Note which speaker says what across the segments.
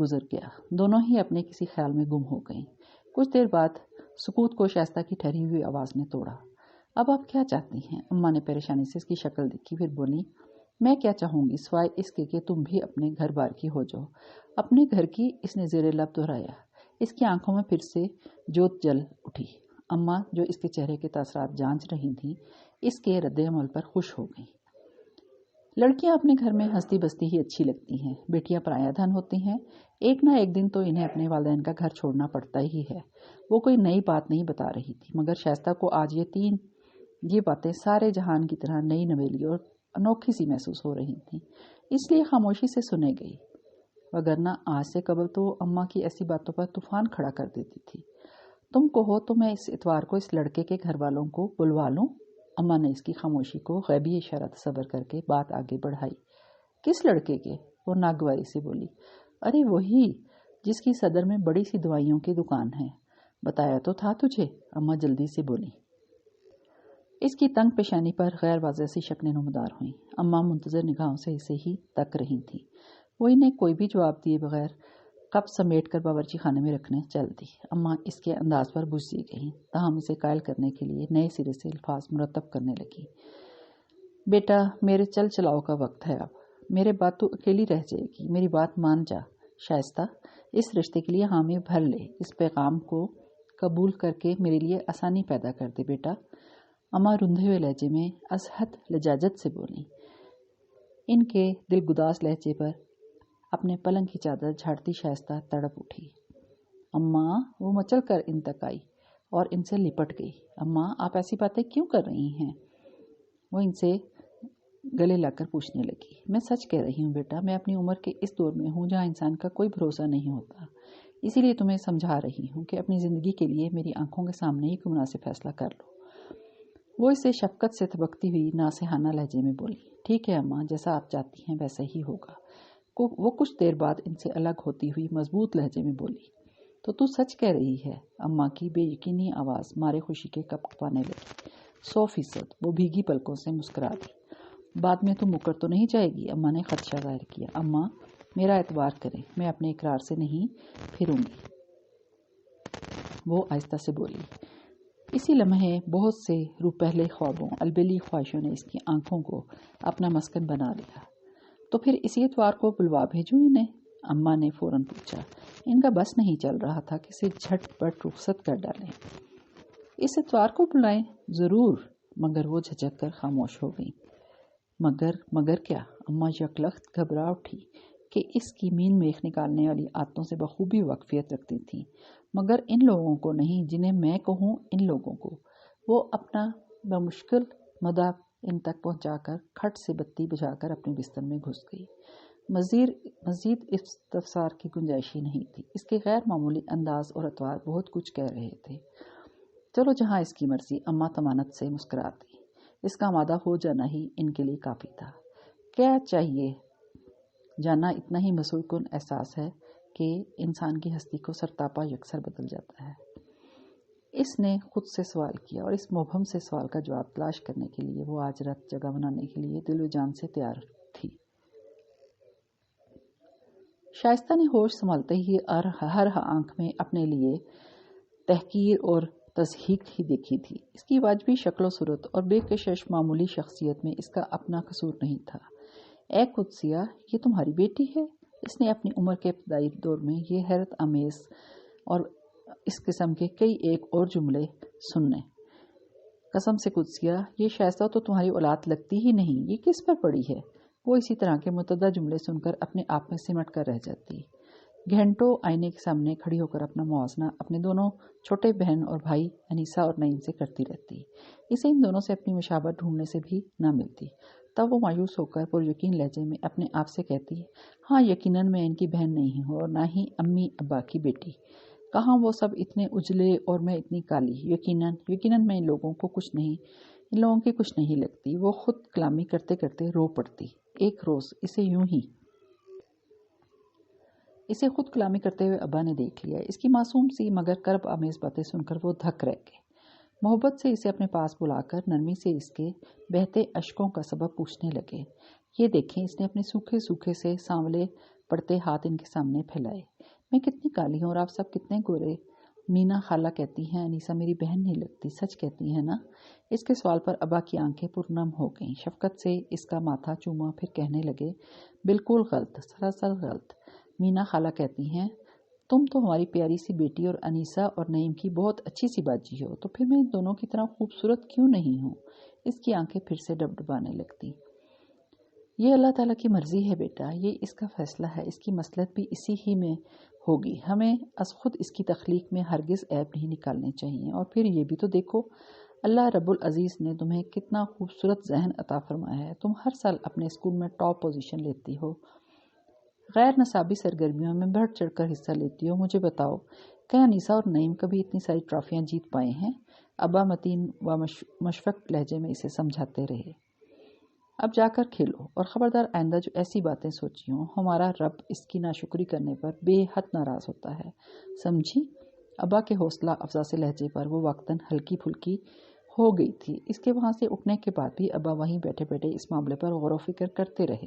Speaker 1: گزر گیا۔ دونوں ہی اپنے کسی خیال میں گم ہو گئیں۔ کچھ دیر بعد سکوت کو شائستہ کی ٹھہری ہوئی آواز نے توڑا۔ اب آپ کیا چاہتی ہیں؟ اماں نے پریشانی سے اس کی شکل دیکھی، پھر بولی، میں کیا چاہوں گی سوائے اس کے کہ تم بھی اپنے گھر بار کی ہو جاؤ۔ اپنے گھر کی؟ اس نے زیر لب دہرایا۔ اس کی آنکھوں میں پھر سے جوت جل اٹھی۔ اماں جو اس کے چہرے کے تاثرات جانچ رہی تھیں، اس کے رد عمل پر خوش ہو گئیں۔ لڑکیاں اپنے گھر میں ہنستی بستی ہی اچھی لگتی ہیں، بیٹیاں پرایا دھن ہوتی ہیں، ایک نہ ایک دن تو انہیں اپنے والدین کا گھر چھوڑنا پڑتا ہی ہے۔ وہ کوئی نئی بات نہیں بتا رہی تھی، مگر شائستہ کو آج یہ باتیں سارے جہان کی طرح نئی نویلی اور انوکھی سی محسوس ہو رہی تھیں، اس لیے خاموشی سے سنے گئی، وگرنہ آج سے قبل تو اماں کی ایسی باتوں پر طوفان کھڑا کر دیتی تھی۔ تم کہو تو میں اس اتوار کو اس لڑکے کے گھر والوں کو بلوا لوں؟ اماں نے اس کی خاموشی کو غیبی اشارہ تصور کر کے بات آگے بڑھائی۔ کس لڑکے کے؟ وہ ناگواری سے بولی۔ ارے وہی جس کی صدر میں بڑی سی دوائیوں کی دکان ہے، بتایا تو تھا تجھے، اماں جلدی سے بولی۔ اس کی تنگ پیشانی پر غیر واضح سی شکلیں نمودار ہوئیں۔ اماں منتظر نگاہوں سے اسے ہی تک رہی تھیں۔ وہ انہیں کوئی بھی جواب دیے بغیر کپ سمیٹ کر باورچی خانے میں رکھنے چل دی۔ اماں اس کے انداز پر بجھ سی گئیں، تاہم اسے قائل کرنے کے لیے نئے سرے سے الفاظ مرتب کرنے لگی۔ بیٹا، میرے چل چلاؤ کا وقت ہے اب، میرے بعد تو اکیلی رہ جائے گی، میری بات مان جا۔ شائستہ، اس رشتے کے لیے حامی بھر لے، اس پیغام کو قبول کر کے میرے لیے آسانی پیدا کر دے بیٹا، اماں رندھے ہوئے لہجے میں از حد لجاجت سے بولی۔ ان کے دلگداز لہجے پر اپنے پلنگ کی چادر جھاڑتی شائستہ تڑپ اٹھی۔ اماں، وہ مچل کر ان تک آئی اور ان سے لپٹ گئی۔ اماں، آپ ایسی باتیں کیوں کر رہی ہیں؟ وہ ان سے گلے لا کر پوچھنے لگی۔ میں سچ کہہ رہی ہوں بیٹا، میں اپنی عمر کے اس دور میں ہوں جہاں انسان کا کوئی بھروسہ نہیں ہوتا، اسی لیے تمہیں سمجھا رہی ہوں کہ اپنی زندگی کے لیے میری آنکھوں کے سامنے ہی کوئی مناسب فیصلہ کر لو۔ وہ اسے شفقت سے تبکتی ہوئی ناصحانہ لہجے میں بولی۔ ٹھیک ہے اماں، جیسا آپ چاہتی ہیں ویسا ہی ہوگا۔ وہ کچھ دیر بعد ان سے الگ ہوتی ہوئی مضبوط لہجے میں بولی۔ تو سچ کہہ رہی ہے؟ اماں کی بے یقینی آواز مارے خوشی کے کپ کپانے لگی۔ 100%، وہ بھیگی پلکوں سے مسکرا دی۔ بعد میں تم مکر تو نہیں جائے گی؟ اماں نے خدشہ ظاہر کیا۔ اماں، میرا اعتبار کریں، میں اپنے اقرار سے نہیں پھروں گی، وہ آہستہ سے بولی۔ اسی لمحے بہت سے روپہلے خوابوں، البیلی خواہشوں نے اس کی آنکھوں کو اپنا مسکن بنا لیا۔ تو پھر اسی اتوار کو بلوا بھیجوں انہیں؟ اماں نے فوراً پوچھا۔ ان کا بس نہیں چل رہا تھا کہ اسے جھٹ پٹ رخصت کر ڈالیں۔ اس اتوار کو بلائیں؟ ضرور، مگر وہ جھجک کر خاموش ہو گئی۔ مگر کیا؟ اماں یکلخت گھبرا اٹھی کہ اس کی مین میخ نکالنے والی عادتوں سے بخوبی واقفیت رکھتی تھیں، مگر ان لوگوں کو نہیں جنہیں میں کہوں، ان لوگوں کو۔ وہ اپنا بمشکل مدعا ان تک پہنچا کر کھٹ سے بتی بجھا کر اپنے بستر میں گھس گئی۔ مزید استفسار کی گنجائش ہی نہیں تھی۔ اس کے غیر معمولی انداز اور اطوار بہت کچھ کہہ رہے تھے۔ چلو جہاں اس کی مرضی، اماں طمانت سے مسکراتی۔ اس کا آمادہ ہو جانا ہی ان کے لیے کافی تھا۔ کیا چاہیے جانا اتنا ہی مسحور کن احساس ہے کہ انسان کی ہستی کو سرتاپا یکسر بدل جاتا ہے؟ اس نے خود سے سوال کیا، اور اس مبہم سے سوال کا جواب تلاش کرنے کے لیے وہ آج رات جگہ بنانے کے لیے دل و جان سے تیار تھی۔ شائستہ نے ہوش سنبھالتے ہی ہر آنکھ میں اپنے لیے تحقیر اور تضحیک ہی دیکھی تھی۔ اس کی واجبی شکل و صورت اور بے کشش معمولی شخصیت میں اس کا اپنا قصور نہیں تھا۔ اے قدسیہ، یہ تمہاری بیٹی ہے؟ اس نے اپنی عمر کے ابتدائی دور میں یہ حیرت آمیز اور اس قسم کے کئی ایک اور جملے سننے۔ قسم سے قدسیہ، یہ شائستہ تو تمہاری اولاد لگتی ہی نہیں، یہ کس پر پڑی ہے؟ وہ اسی طرح کے متعدد جملے سن کر اپنے آپ میں سمٹ کر رہ جاتی۔ گھنٹوں آئینے کے سامنے کھڑی ہو کر اپنا موازنہ اپنے دونوں چھوٹے بہن اور بھائی انیسہ اور نعیم سے کرتی رہتی۔ اسے ان دونوں سے اپنی مشابہت ڈھونڈنے سے بھی نہ ملتی۔ تب وہ مایوس ہو کر پر یقین لہجے میں اپنے آپ سے کہتی، ہاں یقیناً میں ان کی بہن نہیں ہوں اور نہ ہی امی ابا کی بیٹی۔ کہاں وہ سب اتنے اجلے اور میں اتنی کالی۔ یقیناً میں ان لوگوں کی کچھ نہیں لگتی۔ وہ خود کلامی کرتے کرتے رو پڑتی۔ ایک روز اسے خود کلامی کرتے ہوئے ابا نے دیکھ لیا۔ اس کی معصوم سی مگر کرب آمیز باتیں سن کر وہ دھک رہ گئے۔ محبت سے اسے اپنے پاس بلا کر نرمی سے اس کے بہتے اشکوں کا سبب پوچھنے لگے۔ یہ دیکھیں، اس نے اپنے سوکھے سے سانولے پڑتے ہاتھ ان کے سامنے پھیلائے۔ میں کتنی کالی ہوں اور آپ سب کتنے گورے؟ مینا خالہ کہتی ہیں انیسہ میری بہن نہیں لگتی، سچ کہتی ہیں نا؟ اس کے سوال پر ابا کی آنکھیں پرنم ہو گئیں۔ شفقت سے اس کا ماتھا چوما، پھر کہنے لگے بالکل غلط، سراسر غلط۔ مینا خالہ کہتی ہیں تم تو ہماری پیاری سی بیٹی اور انیسہ اور نعیم کی بہت اچھی سی باجی ہو، تو پھر میں ان دونوں کی طرح خوبصورت کیوں نہیں ہوں؟ اس کی آنکھیں پھر سے ڈبڈبانے لگتی۔ یہ اللہ تعالیٰ کی مرضی ہے بیٹا، یہ اس کا فیصلہ ہے، اس کی مصلحت بھی اسی ہی میں ہوگی، ہمیں از خود اس کی تخلیق میں ہرگز عیب نہیں نکالنے چاہیے۔ اور پھر یہ بھی تو دیکھو، اللہ رب العزیز نے تمہیں کتنا خوبصورت ذہن عطا فرمایا ہے، تم ہر سال اپنے اسکول میں ٹاپ پوزیشن لیتی ہو، غیر نصابی سرگرمیوں میں بڑھ چڑھ کر حصہ لیتی ہو۔ مجھے بتاؤ، کیا انیسہ اور نعیم کبھی اتنی ساری ٹرافیاں جیت پائے ہیں؟ ابا متین و مشفق لہجے میں اسے سمجھاتے رہے۔ اب جا کر کھیلو، اور خبردار آئندہ جو ایسی باتیں سوچی ہوں، ہمارا رب اس کی ناشکری کرنے پر بے حد ناراض ہوتا ہے، سمجھی؟ ابا کے حوصلہ افزا سے لہجے پر وہ وقتاً ہلکی پھلکی ہو گئی تھی۔ اس کے وہاں سے اٹھنے کے بعد بھی ابا وہیں بیٹھے بیٹھے اس معاملے پر غور و فکر کرتے رہے۔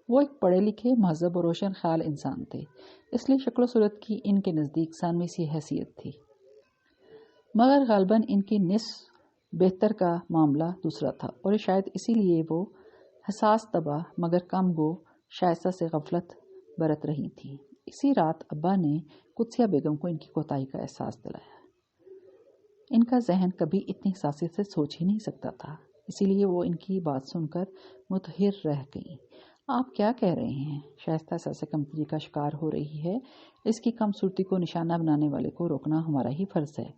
Speaker 1: وہ ایک پڑھے لکھے، مہذب اور روشن خیال انسان تھے، اس لیے شکل و صورت کی ان کے نزدیک ثانوی سی حیثیت تھی، مگر غالباً ان کی نصف بہتر کا معاملہ دوسرا تھا، اور شاید اسی لیے وہ حساس طبع مگر کم گو شائستہ سے غفلت برت رہی تھی۔ اسی رات ابا نے قدسیہ بیگم کو ان کی کوتاہی کا احساس دلایا۔ ان کا ذہن کبھی اتنی حساسیت سے سوچ ہی نہیں سکتا تھا، اسی لیے وہ ان کی بات سن کر متحر رہ گئیں۔ آپ کیا کہہ رہے ہیں؟ شائستہ سے کمتری کا شکار ہو رہی ہے، اس کی کم صورتی کو نشانہ بنانے والے کو روکنا ہمارا ہی فرض ہے۔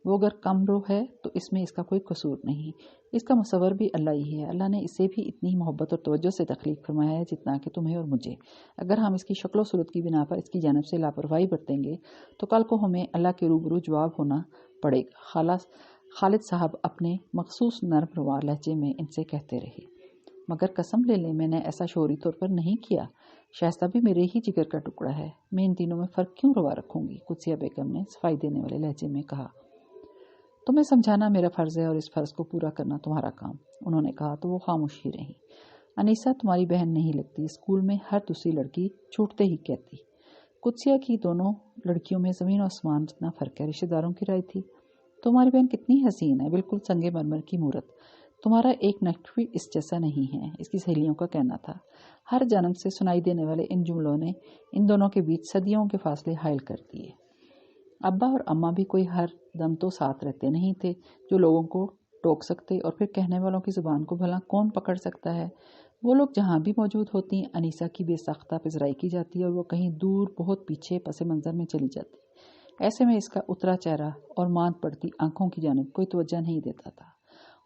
Speaker 1: وہ اگر کم رو ہے تو اس میں اس کا کوئی قصور نہیں، اس کا مصور بھی اللہ ہی ہے، اللہ نے اسے بھی اتنی محبت اور توجہ سے تخلیق فرمایا ہے جتنا کہ تمہیں اور مجھے۔ اگر ہم اس کی شکل و صورت کی بنا پر اس کی جانب سے لاپرواہی برتیں گے تو کل کو ہمیں اللہ کے روبرو جواب ہونا پڑے گا۔ خالد صاحب اپنے مخصوص نرم روار لہجے میں ان سے کہتے رہے۔ مگر قسم لے لیں میں نے ایسا شعوری طور پر نہیں کیا، شائستہ بھی میرے ہی جگر کا ٹکڑا ہے، میں ان تینوں میں فرق کیوں روا رکھوں گی؟ قدسیہ بیگم نے صفائی دینے والے لہجے میں کہا۔ تمہیں سمجھانا میرا فرض ہے اور اس فرض کو پورا کرنا تمہارا کام، انہوں نے کہا تو وہ خاموش ہی رہیں۔ انیسہ تمہاری بہن نہیں لگتی، اسکول میں ہر دوسری لڑکی چھوٹتے ہی کہتی۔ قدسیہ کی دونوں لڑکیوں میں زمین و آسمان جتنا فرق ہے، رشتہ داروں کی رائے تھی۔ تمہاری بہن کتنی حسین ہے، بالکل سنگ مرمر کی مورت، تمہارا ایک نقط بھی اس جیسا نہیں ہے، اس کی سہیلیوں کا کہنا تھا۔ ہر جانب سے سنائی دینے والے ان جملوں نے ان دونوں کے بیچ صدیوں کے فاصلے حائل کر دیے۔ ابا اور اماں بھی کوئی ہر دم تو ساتھ رہتے نہیں تھے جو لوگوں کو ٹوک سکتے، اور پھر کہنے والوں کی زبان کو بھلا کون پکڑ سکتا ہے؟ وہ لوگ جہاں بھی موجود ہوتی، انیسہ کی بے ساختہ پذیرائی کی جاتی اور وہ کہیں دور بہت پیچھے پس منظر میں چلی جاتی۔ ایسے میں اس کا اترا چہرہ اور ماند پڑتی آنکھوں کی جانب کوئی توجہ نہیں دیتا تھا،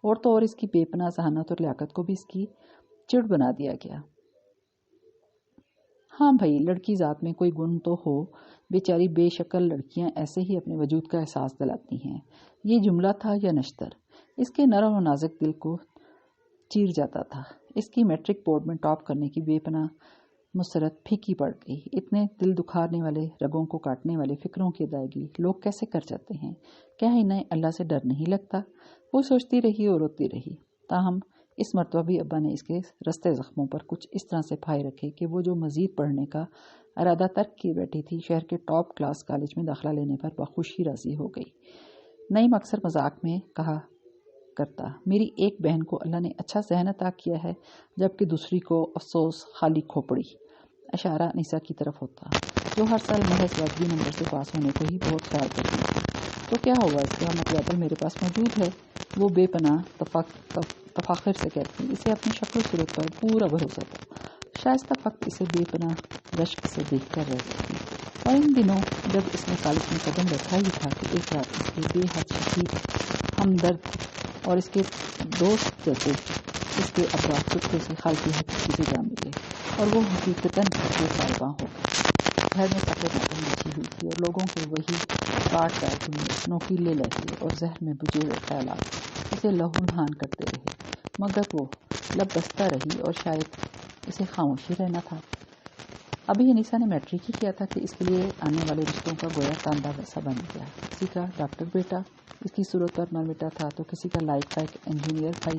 Speaker 1: اور تو اور اس کی بے پناہ ذہانت اور لیاقت کو بھی اس کی چڑ بنا دیا گیا۔ ہاں بھائی، لڑکی ذات میں کوئی گن تو ہو، بیچاری بے شکل لڑکیاں ایسے ہی اپنے وجود کا احساس دلاتی ہیں۔ یہ جملہ تھا یا نشتر، اس کے نرم و نازک دل کو چیر جاتا تھا۔ اس کی میٹرک بورڈ میں ٹاپ کرنے کی بے پناہ مسرت پھیکی پڑ گئی۔ اتنے دل دکھانے والے، رگوں کو کاٹنے والے فکروں کی ادائیگی لوگ کیسے کر جاتے ہیں؟ کیا انہیں اللہ سے ڈر نہیں لگتا؟ وہ سوچتی رہی اور روتی رہی۔ تاہم اس مرتبہ بھی ابا نے اس کے رستے زخموں پر کچھ اس طرح سے پھائے رکھے کہ وہ جو مزید پڑھنے کا ارادہ ترک کیے بیٹھی تھی، شہر کے ٹاپ کلاس کالج میں داخلہ لینے پر بخوشی راضی ہو گئی۔ نعیم اکثر مذاق میں کہا کرتا، میری ایک بہن کو اللہ نے اچھا ذہن عطا کیا ہے، جبکہ دوسری کو افسوس خالی کھوپڑی۔ اشارہ انیسہ کی طرف ہوتا، جو ہر سال محض واجبی نمبر سے پاس ہونے کو ہی بہت خیال کرتی تھی۔ تو کیا ہوا، اس کا متبادل میرے پاس موجود ہے، وہ بے پناہ تفاخر سے کہتی۔ اسے اپنی شکل و صورت پر پورا بھروسہ تھا، شائستہ فقط اسے بے پناہ رشک سے دیکھ کر رہ گئی تھی۔ اور ان دنوں جب اس نے کالج میں قدم رکھا ہی تھا کہ ایک رات اس کے بے حد شدید ہمدرد اور اس کے دوست جیسے اس کے ابا چپکے سے خالقی حقیقی سے جا ملے، اور وہ حقیقتاً بے سارباں ہو گئے۔ گھر میں فقر ماتم مچی ہوئی تھی، اور لوگوں کے وہی کاٹ کاٹ جملے، نوکیلے لہجے اور ذہن میں بجے ہوئے خیالات اسے لہو لہان کرتے رہے، مگر وہ لب بستہ رہی، اور شاید اسے خاموشی رہنا تھا۔ ابھی انیسہ نے میٹرک ہی کیا تھا کہ اس کے لیے آنے والے رشتوں کا گویا تانبا ویسا بن گیا۔ کسی کا ڈاکٹر بیٹا اس کی صورت پر مر مٹا تھا، تو کسی کا لائق فائق انجینئر بھائی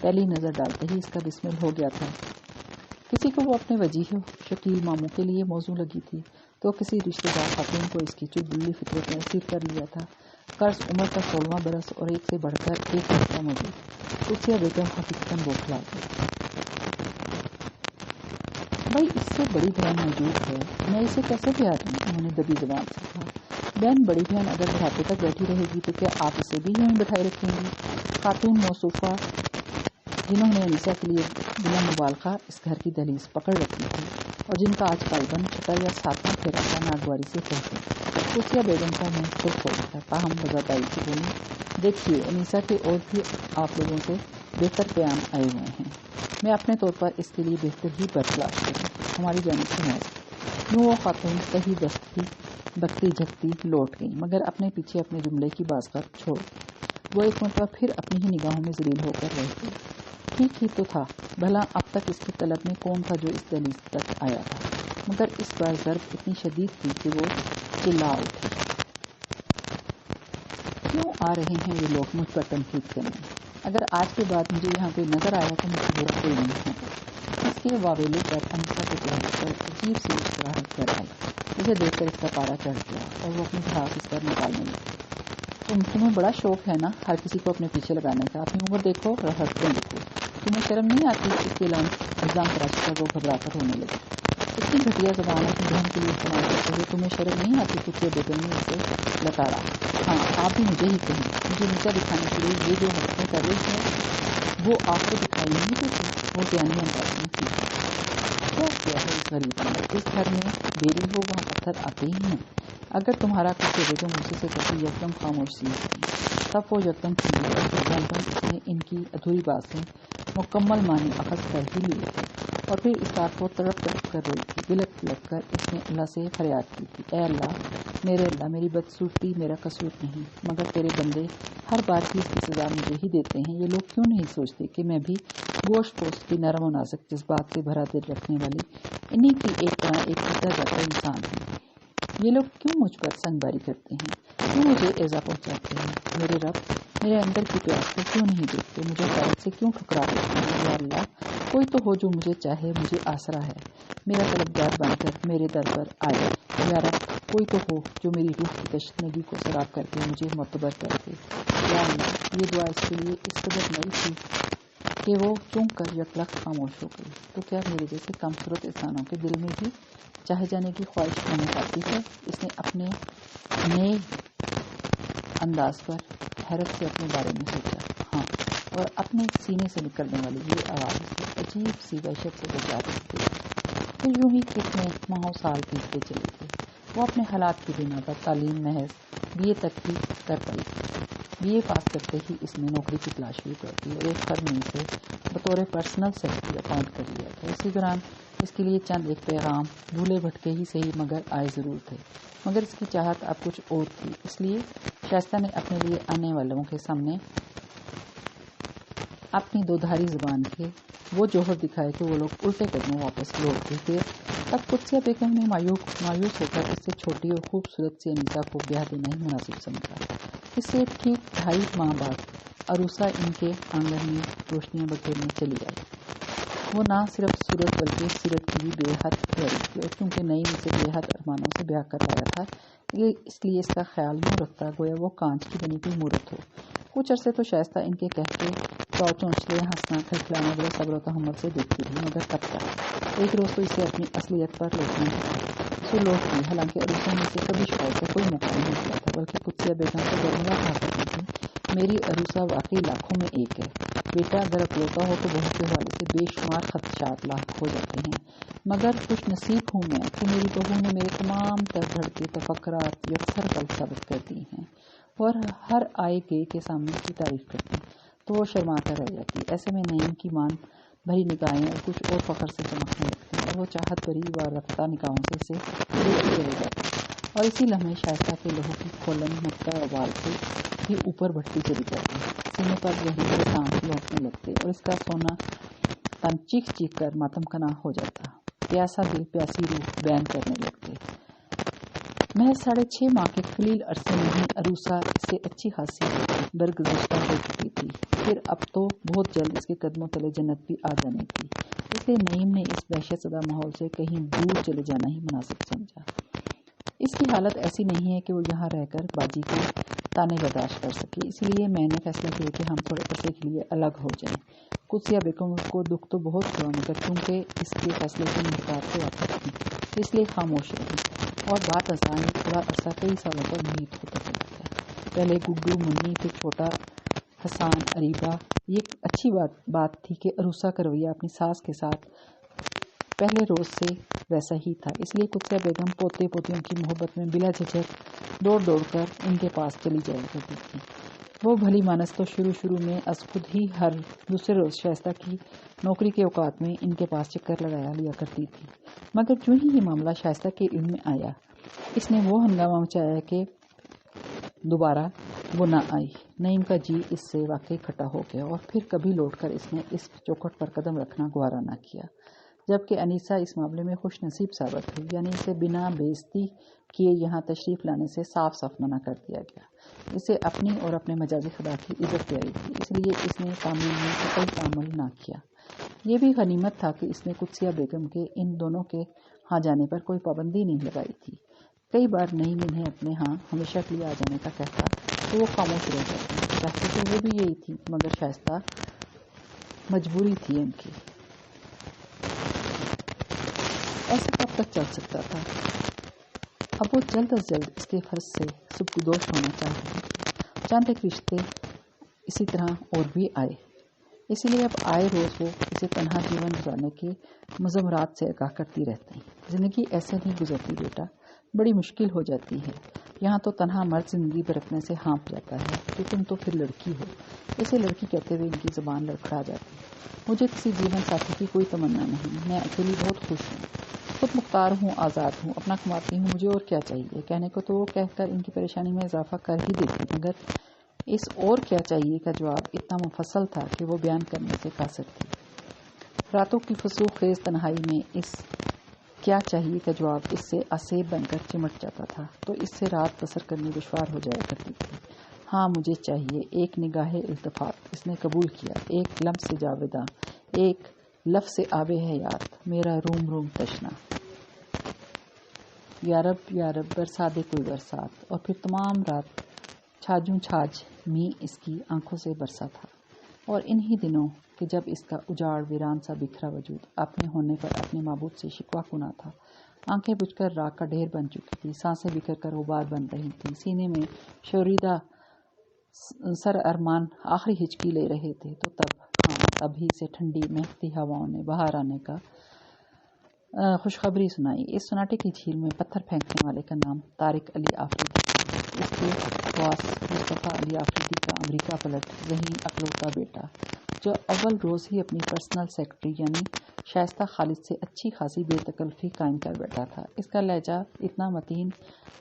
Speaker 1: پہلی نظر ڈالتے ہی اس کا بسمل ہو گیا تھا۔ کسی کو وہ اپنے وجیح شکیل ماموں کے لیے موزوں لگی تھی تو کسی رشتہ دار خاتون کو اس کی چلبلی فطرت نے اسیر کر لیا تھا۔ قرض عمر کا 16واں برس اور ایک سے بڑھ کر ایک رشتہ موجود۔ قدسیہ بیگم حقیقتاً بوکھلا گئی۔ بھائی اس سے بڑی بہن موجود ہے، میں اسے کیسے پیار دوں؟ انہوں نے دبی زبان سے کہا۔ بہن بڑی بہن اگر بڑھاپے تک بیٹھی رہے گی تو کیا آپ اسے بھی یوں ہی بٹھائے رکھیں گی؟ خاتون موصوفہ جنہوں نے انیسہ کے لیے بنا مبالغہ اس گھر کی دہلیز پکڑ رکھی تھی اور جن کا آج پائبند 6واں یا 7واں پھیرا تھا، ناگواری سے کہتے قدسیہ بیگم کا منہ سرخ ہو گیا، تاہم بزادائی سے بولی، دیکھیے انیسہ کے اور بھی آپ لوگوں سے بہتر پیام آئے ہوئے ہیں، میں اپنے طور پر اس کے لیے بہتر ہی برتلاش کروں، ہماری جانب سے محض۔ یوں وہ خاتون کہیں بکتی جھکتی لوٹ گئی، مگر اپنے پیچھے اپنے جملے کی بازگشت چھوڑ وہ ایک مرتبہ پھر اپنی ہی نگاہوں میں ذلیل ہو کر رہ گئی۔ ٹھیک ہی تو تھا، بھلا اب تک اس کی طلب میں کون تھا جو اس دہلیز تک آیا تھا، مگر اس بار ضرب اتنی شدید تھی کہ وہ چلا اٹھی۔ کیوں آ رہے ہیں یہ لوگ مجھ پر تنقید کرنے؟ اگر آج کے بعد مجھے یہاں کوئی نظر آیا تو مجھ سے برا کوئی نہیں ہوگا۔ اس کے واویلے پر انیسہ کے چہرے پر عجیب سی مسکراہٹ کر آئی، اسے دیکھ کر اس کا پارا چڑھ گیا اور وہ اپنی دھڑاس اس پر نکالنے لگی۔ تمہیں بڑا شوق ہے نا ہر کسی کو اپنے پیچھے لگانے کا، اپنی عمر دیکھو، حرکتیں دیکھو، تمہیں شرم نہیں آتی؟ اس کے الزام تراشی پر وہ گھبرا کر ہونے لگی۔ اتنی گھٹیا زبان اپنی بہن کے لیے استعمال کرتے ہوئے تمہیں شرم نہیں آتی؟ قدسیہ بیگم نے اسے لتاڑا۔ ہاں آپ بھی مجھے ہی کہیں، مجھے نیچا دکھانے کے لیے یہ جو حرکتیں کر رہی ہے وہ آپ کو دکھائی نہیں دیتی؟ وہ پیانی انداز میں تھی۔ کیا ہے اس غریب نے؟ اس گھر میں دیری ہو وہاں پتھر آتے ہی ہیں۔ اگر تمہارا قدسیہ بیگم غصے سے کہتی یکدم خاموش سی ہوتی، تب وہ یکدم کھلی اور غالباً اس نے ان کی ادھوری باتیں مکمل معنی اخذ کر ہی لی تھی، اور پھر اس رات کو تڑپ تڑپ کر روئی تھی۔ بلک بلک کر اس نے اللہ سے فریاد کی تھی، اے اللہ، میری بدصورتی میرا قصور نہیں، مگر تیرے بندے ہر بار کی اس کی سزا مجھے ہی دیتے ہیں۔ یہ لوگ کیوں نہیں سوچتے کہ میں بھی گوشت پوست کی نرم و نازک جذبات سے بھرا دل رکھنے والی انہی کی ایک طرح ایک ٹوٹا جاتا انسان ہوں؟ یہ لوگ کیوں مجھ پر سنگ باری کرتے ہیں؟ کیوں مجھے ایذا پہنچاتے ہیں؟ میرے رب میرے اندر کی پیاس کو کیوں نہیں دیکھتے؟ مجھے غیرت سے کیوں ٹھکرا دیتے ہیں؟ یا اللہ، کوئی تو ہو جو مجھے چاہے، مجھے آسرا ہے، میرا طلبگار بن کر میرے در پر آئے۔ یا رب، کوئی تو ہو جو میری روح کی تشنگی کو سیراب کر کے مجھے معتبر کر دے۔ یا اللہ، یہ دعا اس کے لیے اس قدر نئی تھی کہ وہ چونک کر یکلخت خاموش ہو گئی۔ تو کیا میرے جیسے کم صورت انسانوں کے دل میں بھی چاہے جانے کی خواہش ہونے پاتی ہے؟ اس نے اپنے نئے انداز پر حیرت سے اپنے بارے میں سوچا۔ ہاں، اور اپنے سینے سے نکلنے والی یہ آواز اسے عجیب سی وحشت سے بچا رہی تھی۔ پھر یوں ہی کتنے ماہ و سال بیتتے چلے گئے۔ وہ اپنے حالات کی بنا پر تعلیم محض BA تک ہی کر پائی تھی۔ BA پاس کرتے ہی اس نے نوکری کی تلاش شروع کر دی اور ایک فرم نے اسے بطور پرسنل سیکرٹری اپائنٹ کر لیا تھا۔ اسی دوران اس کے لیے چند ایک پیغام بھولے بھٹکے ہی صحیح مگر آئے ضرور تھے، مگر اس کی چاہت اب کچھ اور تھی۔ اس لیے شائستہ نے اپنے لیے آنے والوں کے سامنے اپنی دودھاری زبان کے وہ جوہر دکھائے کہ وہ لوگ الٹے قدموں واپس لوٹ گئے تھے۔ تب قدسیہ بیگم نے مایوس ہو کر اس سے چھوٹی اور خوبصورت سی انیسہ کو بیاہ دینا ہی مناسب سمجھا۔ اس سے ٹھیک 2.5 ماہ بعد عروسہ ان کے آنگن میں روشنیاں بکھیرنے چلی آئی۔ وہ نہ صرف صورت بلکہ سیرت کی بھی بے حد پیاری تھی، اور چونکہ نئی اسے بے حد ارمانوں سے بیاہ کروایا تھا، اس لیے اس کا خیال یوں رکھتا گویا وہ کانچ کی بنی ہوئی مورت ہو۔ کچھ عرصے تو شائستہ ان کے کہتے چونچلے ہنسنا کھلکھلانا بڑے صبر و تحمل سے دیکھتی رہی، مگر کب تک؟ ایک روز تو اسے اپنی اصلیت پر لوٹنے سو لوٹ گئی۔ حالانکہ عروسہ نے اسے کبھی شکایت کا کوئی موقع نہیں دیا تھا، بلکہ قدسیہ بیگم کو درملا کہا کرتی تھی، میری عروسہ واقعی لاکھوں میں ایک ہے۔ بیٹا اگر اکلوتا ہو تو بہو کے حوالے سے بے شمار خدشات لاحق ہو جاتے ہیں، مگر خوش نصیب ہوں میں کہ میری بہو نے میرے تمام تر دھڑکے تفکرات یکسر غلط ثابت کر دی ہیں، اور ہر آئے گئے کے سامنے اس کی تعریف کرتی تو وہ شرما کر رہ جاتی۔ ایسے میں نعیم کی مان بھری نگاہیں اور کچھ اور فخر سے چمکنے لگتی، اور وہ چاہت بھری و رفتہ نگاہوں سے اسے دیکھتی رہ جاتی، اور اسی لمحے شائستہ کے لہو کی کھولن نقطہ وبال سے بھی اوپر بڑھتی چلی جاتی، سینے پر زہریلے سانس لوٹنے لگتے اور اس کا سونا تن چیخ چیخ کر ماتم کناں ہو جاتا، پیاسا دل پیاسی روح بیان کرنے لگتے۔ محض 6.5 ماہ کے قلیل عرصے میں ہی عروسہ سے اچھی خاصی درگزشتہ ہو چکی تھی، پھر اب تو بہت جلد اس کے قدموں تلے جنت بھی آ جانی تھی، اس لیے نعیم نے اس دہشت زدہ ماحول سے کہیں دور چلے جانا ہی مناسب سمجھا۔ اس کی حالت ایسی نہیں ہے کہ وہ یہاں رہ کر باجی کے تانے برداشت کر سکے، اسی لیے میں نے فیصلہ کیا کہ ہم تھوڑے عرصے کے لیے الگ ہو جائیں۔ قدسیہ بیگم کو دکھ تو بہت ہوا، مگر چونکہ اس کے فیصلے سے انکار سے واقف تھی، اس لیے خاموش رہی، اور بات آسان تھوڑا عرصہ کئی سالوں تک محیط ہوتا چلا گیا۔ پہلے گڈو، منی، پھر چھوٹا حسان، اریبہ۔ یہ اچھی بات تھی کہ عروسہ کا رویہ اپنی ساس کے ساتھ پہلے روز سے ویسا ہی تھا، اس لیے قدسیہ بیگم پوتے پوتیوں کی محبت میں بلا جھجک دوڑ کر ان کے پاس چلی جایا کرتی تھی۔ وہ بھلی مانس تو شروع میں از خود ہی ہر دوسرے روز شائستہ کی نوکری کے اوقات میں ان کے پاس چکر لگایا لیا کرتی تھی، مگر جو ہی یہ معاملہ شائستہ کے علم میں آیا، اس نے وہ ہنگامہ مچایا کہ دوبارہ وہ نہ آئی۔ نعیم کا جی اس سے واقعی کھٹا ہو گیا، اور پھر کبھی لوٹ کر اس نے اس چوکھٹ پر قدم رکھنا گوارا نہ کیا، جبکہ انیسہ اس معاملے میں خوش نصیب ثابت ہوئی، یعنی اسے بنا بےعزتی کیے یہاں تشریف لانے سے صاف منع کر دیا گیا۔ اسے اپنی اور اپنے مجازی خدا کی عزت پیاری تھی، اس لیے اس نے تعمیل میں قطعی تعامل نہ کیا۔ یہ بھی غنیمت تھا کہ اس نے قدسیہ بیگم کے ان دونوں کے ہاں جانے پر کوئی پابندی نہیں لگائی تھی۔ کئی بار نعیم انہیں اپنے ہاں ہمیشہ کے لیے آ جانے کا کہتا تو وہ خاموش رہ جاتی، چاہتی تو وہ بھی یہی تھی، مگر شائستہ مجبوری تھی ان کی۔ ایسا کب تک چل سکتا تھا؟ اب وہ جلد از جلد اس کے فرض سے سبکدوش ہونا چاہ رہی تھی۔ چند ایک رشتے اسی طرح اور بھی آئے، اسی لیے اب آئے روز وہ اسے تنہا جیون گزارنے کے مضمرات سے آگاہ کرتی رہتی۔ زندگی ایسے نہیں گزرتی بیٹا، بڑی مشکل ہو جاتی ہے، یہاں تو تنہا مرد زندگی برتنے سے ہانپ جاتا ہے، کہ تم تو پھر لڑکی ہو۔ اسے لڑکی کہتے ہوئے ان کی زبان لڑکھڑا جاتی۔ مجھے کسی جیون ساتھی کی کوئی تمنا نہیں، میں اکیلی بہت خوش ہوں، خود مختار ہوں، آزاد ہوں، اپنا کماتی ہوں، مجھے اور کیا چاہیے؟ کہنے کو تو وہ کہہ کر ان کی پریشانی میں اضافہ کر ہی دیتی، مگر اس اور کیا چاہیے کا جواب اتنا مفصل تھا کہ وہ بیان کرنے سے قاصر تھی۔ راتوں کی فسوق خیز تنہائی میں اس کیا چاہیے کا جواب اس سے آسیب بن کر چمٹ جاتا تھا، تو اس سے رات بسر کرنی دشوار ہو جایا کرتی تھی۔ ہاں مجھے چاہیے، ایک نگاہ التفات، اس نے قبول کیا، ایک لمس جاویداں، ایک لفظ آب حیات، میرا روم روم تشنا، یا رب برسا دے کوئی برسات، اور پھر تمام رات چھاجوں چھاج می اس کی آنکھوں سے برسا تھا۔ اور انہی دنوں کہ جب اس کا اجاڑ ویران سا بکھرا وجود اپنے ہونے پر اپنے معبود سے شکوہ کنا تھا، آنکھیں بجھ کر راک کا ڈھیر بن چکی تھی، سانسیں بکھر کر غبار بن رہی تھیں، سینے میں شوریدہ سر ارمان آخری ہچکی لے رہے تھے، تو ابھی سے ٹھنڈی مہکتی ہواؤں نے باہر آنے کا خوشخبری سنائی۔ اس سناٹے کی جھیل میں پتھر پھینکنے والے کا نام طارق علی آفریدی تھا، اس کے خواص مصطفیٰ علی آفریدی کا امریکہ پلٹ ذہین اکلوتا بیٹا، جو اول روز ہی اپنی پرسنل سیکرٹری یعنی شائستہ خالد سے اچھی خاصی بے تکلفی قائم کر بیٹھا تھا۔ اس کا لہجہ اتنا متین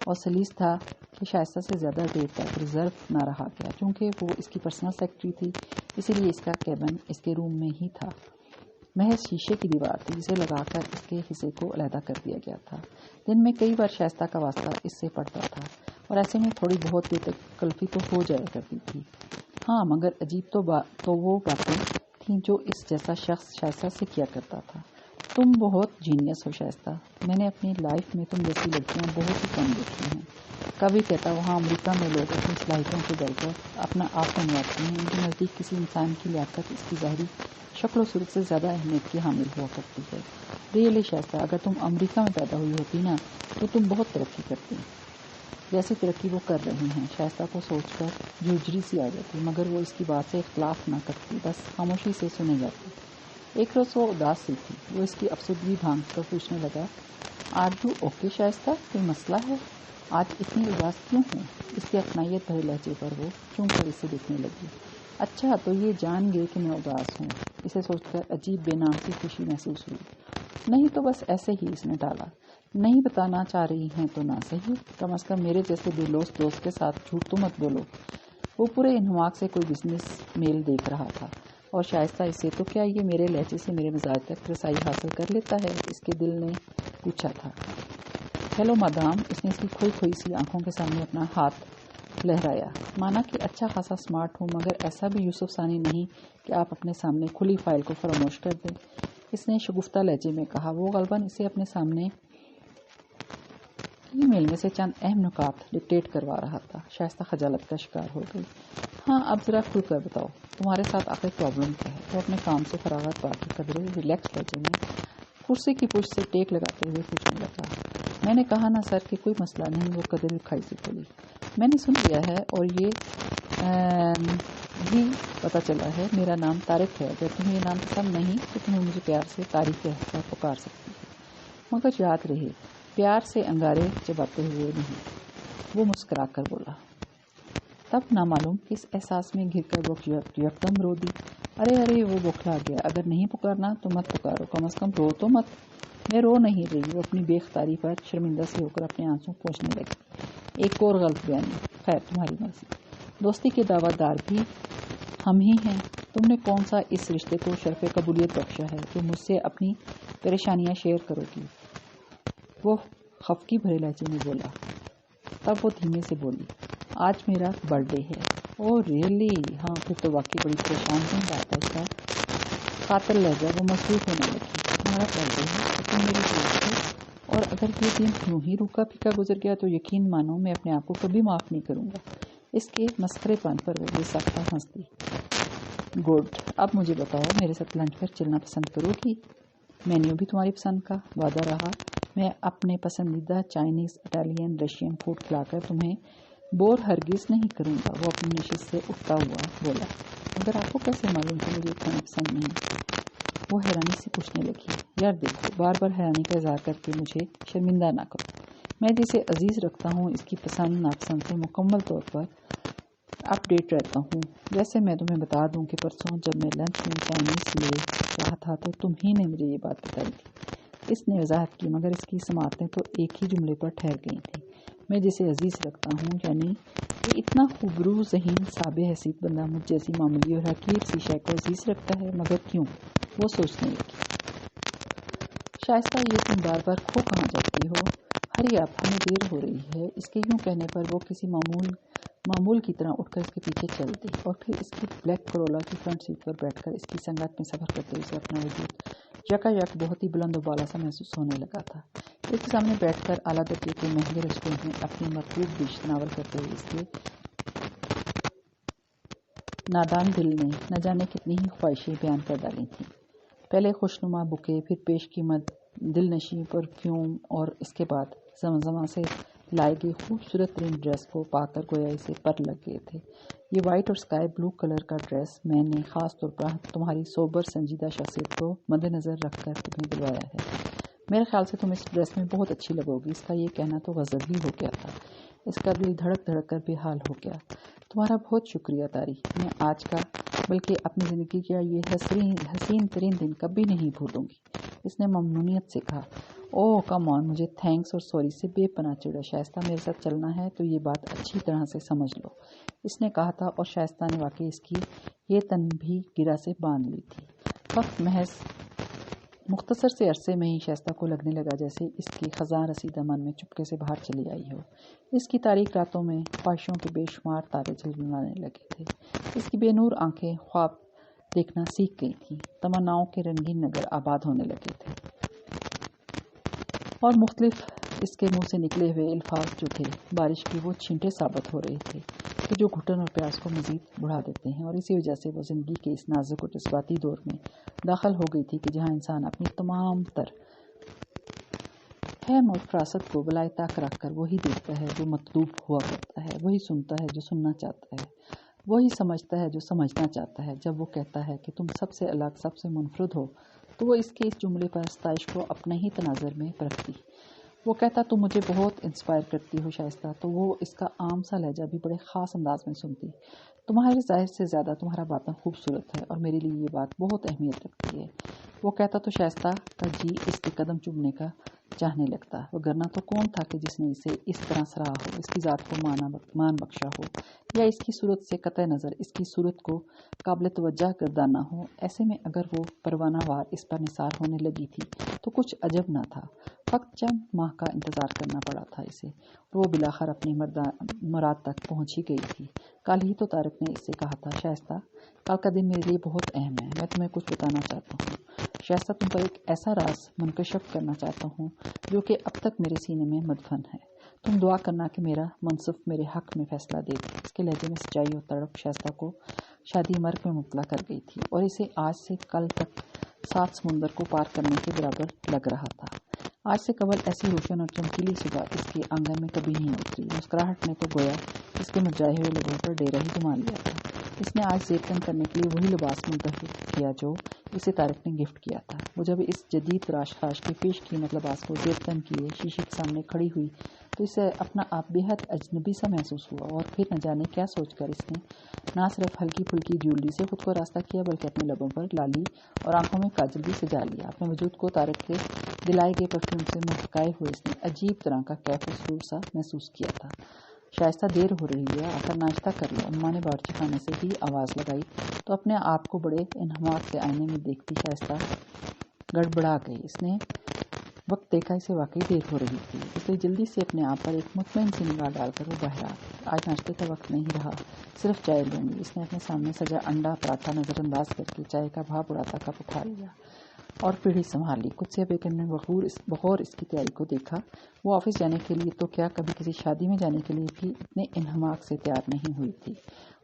Speaker 1: اور سلیس تھا کہ شائستہ سے زیادہ دیر تک ریزرو نہ رہا گیا، چونکہ وہ اس کی پرسنل سیکرٹری تھی، اسی لیے اس کا کیبن اس کے روم میں ہی تھا۔ محض شیشے کی دیوار تھی جسے لگا کر اس کے حصے کو علیحدہ کر دیا گیا تھا۔ دن میں کئی بار شائستہ کا واسطہ اس سے پڑتا تھا، اور ایسے میں تھوڑی بہت بے تکلفی تو ہو جایا کرتی تھی۔ ہاں مگر عجیب تو وہ باتیں تھیں جو اس جیسا شخص شائستہ سے کیا کرتا تھا۔ تم بہت جینیس ہو شائستہ، میں نے اپنی لائف میں تم جیسی لڑکیاں بہت ہی کم دیکھی ہیں۔ کبھی کہتا وہاں امریکہ میں لوگ اپنی صلاحیتوں کے بل پر اپنا آپ منواتے ہیں، ان کے نزدیک کسی انسان کی لیاقت اس کی ظاہری شکل و صورت سے زیادہ اہمیت کی حامل ہوا کرتی ہے۔ ریئلی شائستہ، اگر تم امریکہ میں پیدا ہوئی ہوتی نا تو تم بہت ترقی کرتی، جیسی ترقی وہ کر رہی ہیں۔ شائستہ کو سوچ کر جھرجھری سی آ جاتی، مگر وہ اس کی بات سے اختلاف نہ کرتی، بس خاموشی سے سنے جاتی۔ ایک روز وہ اداس سی تھی، وہ اس کی افسردگی بھانپ کر پوچھنے لگا، آر یو اوکے شائستہ، کوئی مسئلہ ہے؟ آج اتنی اداس کیوں ہوں؟ اس کے اپنائیت بھرے لہجے پر وہ چونک کر اسے دیکھنے لگی۔ اچھا تو یہ جان گئے کہ میں اداس ہوں؟ اسے سوچ کر عجیب بے نام سی خوشی محسوس ہوئی۔ نہیں تو بس ایسے ہی، اس نے ٹالا۔ نہیں بتانا چاہ رہی ہیں تو نہ صحیح، کم از کم میرے جیسے بے لوث دوست کے ساتھ جھوٹ تو مت بولو۔ وہ پورے انہماک سے کوئی بزنس میل دیکھ رہا تھا، اور شائستہ اسے تو کیا یہ میرے لہجے سے میرے مزاج تک رسائی حاصل کر لیتا ہے، اس کے دل نے پوچھا تھا۔ ہیلو مادام، اس نے اس کی کھوئی کھوئی سی آنکھوں کے سامنے اپنا ہاتھ لہرایا. مانا کہ اچھا خاصا سمارٹ ہوں، مگر ایسا بھی یوسف ثانی نہیں کہ آپ اپنے سامنے کھلی فائل کو فراموش کر دیں. اس نے شگفتہ لہجے میں کہا. وہ غالباً اسے اپنے سامنے ای میل میں سے چند اہم نکات ڈکٹیٹ کروا رہا تھا. شائستہ خجالت کا شکار ہو گئی. ہاں، اب ذرا کھل کر بتاؤ، تمہارے ساتھ آخر پرابلم کیا ہے؟ وہ اپنے کام سے فراغت پا کے قدرے ریلیکس لہجے میں کرسی کی پشت سے ٹیک لگاتے ہوئے پوچھنے لگا. میں نے کہا نا سر کہ کوئی مسئلہ نہیں. وہ قدرے کھائی سے کھولی. میں نے سن لیا ہے اور یہ بھی پتہ چلا ہے میرا نام طارق ہے. اگر تمہیں یہ نام پسند نہیں تو تمہیں مجھے پیار سے طارق کہہ کر پکار سکتی ہو، مگر یاد رہے پیار سے انگارے چباتے ہوئے نہیں. وہ مسکرا کر بولا. تب نامعلوم کس احساس میں گر کر وہ یکدم رو دی. ارے وہ بوکھلا گیا. اگر نہیں پکارنا تو مت پکارو، کم از کم رو تو مت. میں رو نہیں رہی. وہ اپنی بے اختیاری پر شرمندہ سے ہو کر اپنے آنسو پوچھنے لگی. ایک اور غلط بیانی. خیر تمہاری مرضی. دوستی کے دعوت دار بھی ہم ہی ہیں. تم نے کون سا اس رشتے کو شرف قبولیت بخشا ہے کہ مجھ سے اپنی پریشانیاں شیئر کرو گی؟ وہ خفگی بھرے لہجے میں بولا. تب وہ دھیمے سے بولی. آج میرا برتھ ڈے ہے. اوہ ریئلی؟ ہاں، پھر تو واقعی بڑی پریشان کن بات ہے. اس کا قاتل لہجہ. وہ مصروف ہونے لگی. تمہارا برتھ ڈے ہے تو تم میری دوست ہو، اور اگر یہ دن یوں ہی روکا پھیکا گزر گیا تو یقین مانو میں اپنے آپ کو کبھی معاف نہیں کروں گا. اس کے مسخرے پن پر وہ بے ساختہ ہنس دی. گڈ. اب مجھے بتاؤ، میرے ساتھ لنچ پر چلنا پسند کرو گی؟ مینیو بھی تمہاری پسند کا. وعدہ رہا میں اپنے پسندیدہ چائنیز، اٹالین، رشین فوڈ کھلا کر تمہیں بور ہرگز نہیں کروں گا. وہ اپنی نشست سے اٹھتا ہوا بولا. مگر آپ کو کیسے معلوم کہ مجھے کھانا پسند نہیں؟ وہ حیرانی سے پوچھنے لگی. یار دیکھو، بار بار حیرانی کا اظہار کر کے مجھے شرمندہ نہ کرو. میں جسے عزیز رکھتا ہوں اس کی پسند ناپسند سے مکمل طور پر اپ ڈیٹ رہتا ہوں. جیسے میں تمہیں بتا دوں کہ پرسوں جب میں لنچ میں چائنیز لے رہا تھا تو تم ہی نے مجھے یہ بات بتائی تھی. اس نے وضاحت کی، مگر اس کی سماعتیں تو ایک ہی جملے پر ٹھہر گئی تھیں. میں جسے عزیز رکھتا ہوں، یعنی یہ اتنا خوبرو ذہین صابع حیثیت بندہ مجھ جیسی معمولی اور حقیر سی شے کو عزیز رکھتا ہے. مگر کیوں؟ وہ سوچنے لگی. شائستہ، یہ تم بار بار کھو کہاں جاتی ہو؟ ہری آپ، ہمیں دیر ہو رہی ہے. اس کے یوں کہنے پر وہ کسی معمول کی طرح اٹھ کر اس کے پیچھے چل دی، اور پھر اس کی بلیک کرولا کی فرنٹ سیٹ پر بیٹھ کر اس کی سنگت میں سفر کرتے ہوئے اپنا وجود یکایک بہت ہی بلند و بالا سا محسوس ہونے لگا تھا. اس کے سامنے بیٹھ کر اعلیٰ درجے کے مہنگے ریسٹورینٹ میں اپنی مطلوب ڈش تناول کرتے ہوئے اس کے نادان دل نے نہ جانے کتنی ہی خواہشیں بیان کر ڈالی تھیں. پہلے خوشنما بکے، پھر پیش قیمت دلنشیں پرفیوم، اور اس کے بعد زمزمہ سے لائے گئے خوبصورت ترین ڈریس کو پا کر گویا اسے پر لگ گئے تھے. یہ وائٹ اور اسکائی بلو کلر کا ڈریس میں نے خاص طور پر تمہاری سوبر سنجیدہ شخصیت کو مد نظر رکھ کر تمہیں دلوایا ہے. میرے خیال سے تم اس ڈریس میں بہت اچھی لگو گی. اس کا یہ کہنا تو غضب ہی ہو گیا تھا. اس کا دل دھڑک دھڑک کر بے حال ہو گیا. تمہارا بہت شکریہ تاری. میں آج کا بلکہ اپنی زندگی کا یہ حسین ترین دن کبھی نہیں بھولوں گی. اس نے ممنونیت سے کہا. اوہ کم آن، مجھے تھینکس اور سوری سے بے پناہ چڑھا. شائستہ، میرے ساتھ چلنا ہے تو یہ بات اچھی طرح سے سمجھ لو. اس نے کہا تھا، اور شائستہ نے واقعی اس کی یہ تنبیہ گرہ سے باندھ لی تھی. وقت محض مختصر سے عرصے میں ہی شائستہ کو لگنے لگا جیسے اس کے خزاں رسیدہ من میں چپکے سے باہر چلی آئی ہو. اس کی تاریک راتوں میں خواہشوں کے بے شمار تارے جھلملانے لگے تھے. اس کی بے نور آنکھیں خواب دیکھنا سیکھ گئی تھیں. تمناؤں کے رنگین نگر آباد ہونے لگے تھے، اور مختلف اس کے منہ سے نکلے ہوئے الفاظ جو تھے بارش کی وہ چھینٹے ثابت ہو رہے تھے کہ جو گھٹن اور پیاس کو مزید بڑھا دیتے ہیں. اور اسی وجہ سے وہ زندگی کے اس نازک اور جذباتی دور میں داخل ہو گئی تھی کہ جہاں انسان اپنی تمام تر ہیم اور فراست کو بالائے طاق رکھ کر وہی دیکھتا ہے جو مطلوب ہوا کرتا ہے، وہی سنتا ہے جو سننا چاہتا ہے، وہی سمجھتا ہے جو سمجھنا چاہتا ہے. جب وہ کہتا ہے کہ تم سب سے الگ، سب سے منفرد ہو، تو وہ اس کے اس جملے پر ستائش کو اپنے ہی تناظر میں پرکھتی. وہ کہتا تم مجھے بہت انسپائر کرتی ہو شائستہ، تو وہ اس کا عام سا لہجہ بھی بڑے خاص انداز میں سنتی. تمہارے ظاہر سے زیادہ تمہارا باطن خوبصورت ہے، اور میرے لیے یہ بات بہت اہمیت رکھتی ہے. وہ کہتا تو شائستہ کا جی اس کے قدم چومنے کا چاہنے لگتا. وگرنہ تو کون تھا کہ جس نے اسے اس طرح سراہا ہو، اس کی ذات کو مان بخشا ہو، یا اس کی صورت سے قطع نظر اس کی صورت کو قابل توجہ گردانا ہو. ایسے میں اگر وہ پروانہ وار اس پر نثار ہونے لگی تھی تو کچھ عجب نہ تھا. فقط چند ماہ کا انتظار کرنا پڑا تھا اسے، اور وہ بلاخر اپنی مراد تک پہنچ ہی گئی تھی۔ کل ہی تو طارق نے اس سے کہا تھا، شائستہ کل کا دن میرے لیے بہت اہم ہے، میں تمہیں کچھ بتانا چاہتا ہوں۔ شائستہ تم پر ایک ایسا راز منکشف کرنا چاہتا ہوں جو کہ اب تک میرے سینے میں مدفن ہے۔ تم دعا کرنا کہ میرا منصف میرے حق میں فیصلہ دے دے۔ اس کے لہجے میں سچائی اور تڑپ شائستہ کو شادی مرگ میں مبتلا کر گئی تھی، اور اسے آج سے کل تک 7 سمندر کو پار کرنے کے برابر لگ رہا تھا۔ آج سے قبل ایسی روشن اور چمکیلی صبح اس کے آنگن میں کبھی نہیں اتری۔ مسکراہٹ نے تو گویا اس کے مرجھائے ہوئے لبوں پر ڈیرا ہی جما لیا تھا۔ اس نے آج زیب تن کرنے کے لیے وہی لباس منتخب کیا جو اسے طارق نے گفٹ کیا تھا۔ وہ جب اس جدید تراش کے پیش قیمت لباس کو زیب تن کیے شیشے کے سامنے کھڑی ہوئی تو اسے اپنا آپ بے حد اجنبی سا محسوس ہوا، اور پھر نہ جانے کیا سوچ کر اس نے نہ صرف ہلکی پھلکی جیولری سے خود کو راستہ کیا بلکہ اپنے لبوں پر لالی اور آنکھوں میں کاجل بھی سجا لیا۔ اپنے وجود کو طارق کے دلائے گئے پرفیوم سے مہکائے ہوئے اس نے عجیب طرح کا کیف و سرور سا محسوس کیا تھا۔ شائستہ دیر ہو رہی ہے، آ کر ناشتہ کر لو، اماں نے باورچی خانے سے ہی آواز لگائی تو اپنے آپ کو بڑے انہماک سے آئینے میں دیکھتی شائستہ گڑبڑا گئی۔ اس نے وقت دیکھا، اسے واقعی دیر ہو رہی تھی، اس لیے جلدی سے اپنے آپ پر ایک مطمئن سی نگاہ ڈال کر وہ باہر آ گئی۔ آج ناشتے کا وقت نہیں رہا، صرف چائے لوں گی۔ اس نے اپنے سامنے سجا انڈا پراٹھا نظر انداز کر کے چائے کا بھاپ اڑاتا کپ اٹھا لیا اور پیڑھی سنبھال لی۔ قدسیہ بیگم نے بغور اس کی تیاری کو دیکھا۔ وہ آفس جانے کے لیے تو کیا کبھی کسی شادی میں جانے کے لیے بھی اتنے انہماک سے تیار نہیں ہوئی تھی،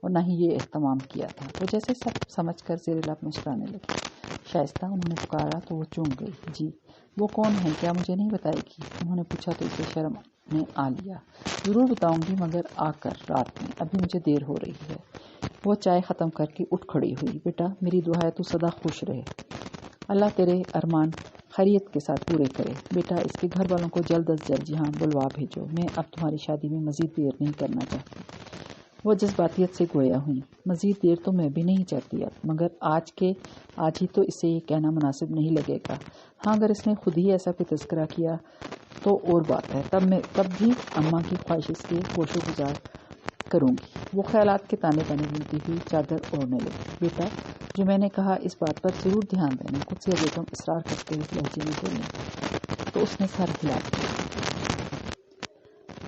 Speaker 1: اور نہ ہی یہ اہتمام کیا تھا۔ وہ جیسے سب سمجھ کر زیر لب مسکرانے لگی۔ شائستہ، انہوں نے پکارا تو وہ چونک گئی۔ جی، وہ کون ہے؟ کیا مجھے نہیں بتائے گی؟ انہوں نے پوچھا تو اسے شرم نے آ لیا۔ ضرور بتاؤں گی، مگر آ کر رات میں، ابھی مجھے دیر ہو رہی ہے۔ وہ چائے ختم کر کے اٹھ کھڑی ہوئی۔ بیٹا، میری دعا ہے تو سدا خوش رہے، اللہ تیرے ارمان خیریت کے ساتھ پورے کرے۔ بیٹا، اس کے گھر والوں کو جلد از جلد یہاں بلوا بھیجو، میں اب تمہاری شادی میں مزید دیر نہیں کرنا چاہتی۔ وہ جذباتیت سے گویا ہوئی۔ مزید دیر تو میں بھی نہیں چاہتی اب، مگر آج ہی تو اسے یہ کہنا مناسب نہیں لگے گا۔ ہاں، اگر اس نے خود ہی ایسا کوئی تذکرہ کیا تو اور بات ہے، تب بھی اماں کی خواہش اس لیے گوش و گزار کروں گی۔ وہ خیالات کے تانے بنتی ہوئی چادر اوڑھنے لگی۔ بیٹا، جو میں نے کہا اس بات پر ضرور دھیان دینا، قدسیہ بیگم اصرار کرتے ہوئے اس لہجے میں بولی تو اس نے سر ہلا دیا۔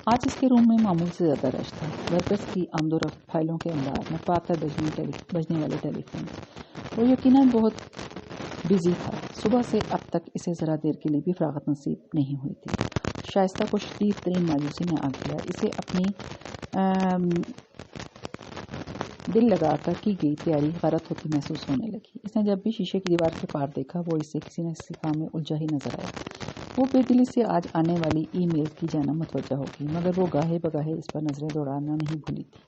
Speaker 1: آج اس کے روم میں معمول سے زیادہ رش تھا۔ ورکرز کی آمد و رفت، فائلوں کے انبار، متواتر بجنے والے ٹیلی فون۔ وہ یقیناً بہت بزی تھا۔ صبح سے اب تک اسے ذرا دیر کے لیے بھی فراغت نصیب نہیں ہوئی تھی۔ شائستہ کو شدید ترین مایوسی میں آ گیا۔ اسے اپنی دل لگا کر کی گئی تیاری غلط ہوتی محسوس ہونے لگی۔ اس نے جب بھی شیشے کی دیوار کے پار دیکھا، وہ اسے کسی نہ کسی کام میں الجھا ہی نظر آیا۔ وہ بے دلی سے آج آنے والی ای میل کی جانب متوجہ ہو گئی، مگر وہ گاہے بگاہے اس پر نظریں دوڑانا نہیں بھولی تھی۔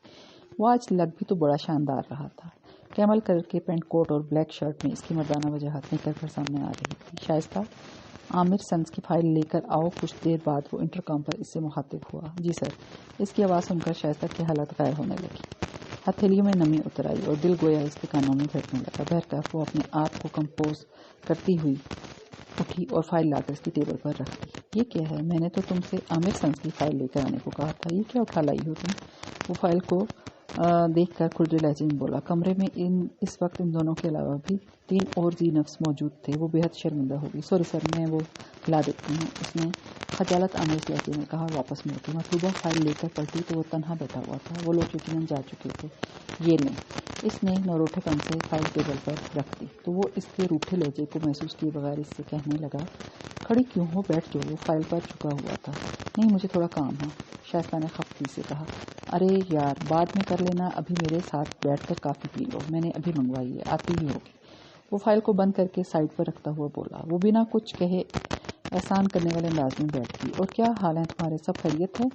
Speaker 1: وہ آج لگ بھی تو بڑا شاندار رہا تھا۔ کیمل کلر کے پینٹ کوٹ اور بلیک شرٹ میں اس کی مردانہ وجاہت نکل کر سامنے آ رہی تھی۔ شائستہ، عامر سنز کی فائل لے کر آؤ۔ کچھ دیر بعد وہ انٹرکام پر اس سے مخاطب ہوا۔ جی سر۔ اس کی آواز سن کر شائستہ کی حالت غیر ہونے لگی۔ ہتھیلیوں میں نمی اتر آئی اور دل گویا اس کے کانوں میں دھڑکنے لگا۔ بہرکیف وہ اپنے آپ کو کمپوز کرتی ہوئی اٹھی اور فائل لا کر اس کی ٹیبل پر رکھ دی۔ یہ کیا ہے؟ میں نے تو تم سے عامر سنز کی فائل لے کر آنے کو کہا تھا، یہ کیا اٹھا لائی ہو تم؟ وہ فائل کو دیکھ کر کھردرے لہجے میں بولا۔ کمرے میں اس وقت ان دونوں کے علاوہ بھی 3 اور ذی نفس موجود تھے۔ وہ بے حد شرمندہ ہو گئی۔ سوری سر، میں وہ لا دیتی ہوں، اس نے خجالت آمیز لہجے میں کہا اور واپس مڑ گئی۔ مطلوبہ فائل لے کر پلٹی تو وہ تنہا بیٹھا ہوا تھا۔ وہ لوگ یقیناً جا چکے تھے۔ یہ لیں۔ اس نے نوروٹھے پن سے فائل ٹیبل پر رکھ دی تو وہ اس کے روکھے لہجے کو محسوس کیے بغیر اس سے کہنے لگا، کھڑی کیوں ہو، بیٹھ جاؤ۔ وہ فائل پر جھکا ہوا تھا۔ نہیں، مجھے تھوڑا کام ہے، شائستہ نے خفگی سے کہا۔ ارے یار، بعد میں کر لینا، ابھی میرے ساتھ بیٹھ کر کافی پی لو، میں نے ابھی منگوائی ہے، آتی ہی ہوگی۔ وہ فائل کو بند کر کے سائڈ پر رکھتا ہوا بولا۔ وہ بنا کچھ کہے احسان کرنے والے انداز میں بیٹھ گئی۔ اور کیا حال ہے تمہارے؟ سب خیریت ہے؟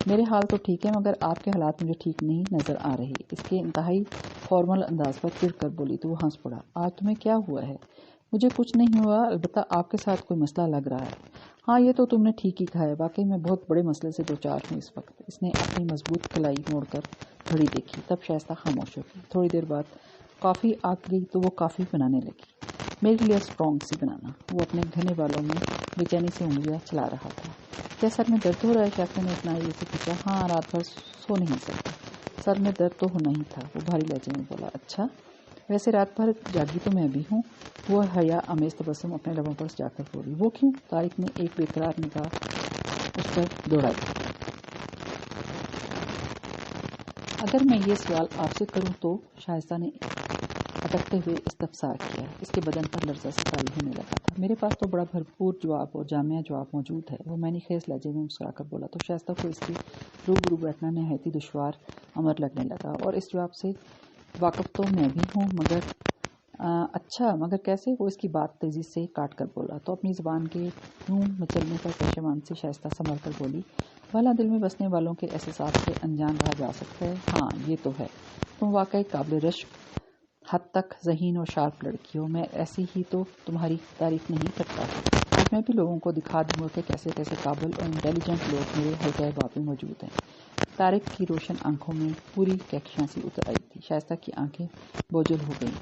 Speaker 1: میرے حال تو ٹھیک ہے، مگر آپ کے حالات مجھے ٹھیک نہیں نظر آ رہے۔ اس کے انتہائی فارمل انداز پر چڑھ کر بولی تو وہ ہنس پڑا۔ آج تمہیں کیا ہوا ہے؟ مجھے کچھ نہیں ہوا، البتہ آپ کے ساتھ کوئی مسئلہ لگ رہا ہے۔ ہاں، یہ تو تم نے ٹھیک ہی کہا ہے، واقعی میں بہت بڑے مسئلے سے دوچار ہوں اس وقت۔ اس نے اپنی مضبوط کلائی موڑ کر گھڑی دیکھی، تب شائستہ خاموش ہو گئی۔ تھوڑی دیر بعد کافی آ گئی تو وہ کافی بنانے لگی۔ میرے لیے اسٹرانگ سی بنانا۔ وہ اپنے گھنے بالوں میں بے چینی سے انگلیاں چلا رہا تھا۔ کیا سر میں درد ہو رہا ہے؟ شائستہ نے اپنا یہ سے پوچھا۔ ہاں، رات بھر سو نہیں سکتا، سر میں درد تو ہونا ہی تھا، وہ بھاری لہجے میں بولا۔ اچھا، ویسے رات بھر جاگی تو میں بھی ہوں، وہ حیا آمیز تبسم اپنے لبوں پر جا کر بولی۔ وہ کیوں؟ طارق نے ایک بے قرار نگاہ اس پر دوڑائی۔ اگر میں یہ سوال آپ سے کروں تو؟ شائستہ نے اٹکتے ہوئے استفسار کیا۔ اس کے بدن پر لرزہ سے طاری ہونے لگا تھا۔ میرے پاس تو بڑا بھرپور جواب اور جامع جواب موجود ہے، وہ معنی خیز لہجے میں مسکرا کر بولا تو شائستہ کو اس کے روبرو بیٹھنا نہایت ہی دشوار امر لگنے لگا۔ اور اس جواب سے واقف تو میں بھی ہوں، مگر اچھا مگر کیسے؟ وہ اس کی بات تیزی سے کاٹ کر بولا تو اپنی زبان کے یوں مچلنے پر پشیمان سے شائستہ سنبھل کر بولی، بھلا دل میں بسنے والوں کے احساسات سے انجان رہا جا سکتا ہے؟ ہاں یہ تو ہے، تم واقعی قابل رشک حد تک ذہین اور شارپ لڑکی ہو، میں ایسی ہی تو تمہاری تعریف نہیں کرتا، آج میں بھی لوگوں کو دکھا دوں گا کہ کیسے کیسے قابل اور انٹیلیجنٹ لوگ میرے حلقۂ باب میں موجود ہیں۔ طارق کی روشن آنکھوں میں پوری کہکشاں سی اتر آئی تھی۔ شائستہ کی آنکھیں بوجھل ہو گئیں۔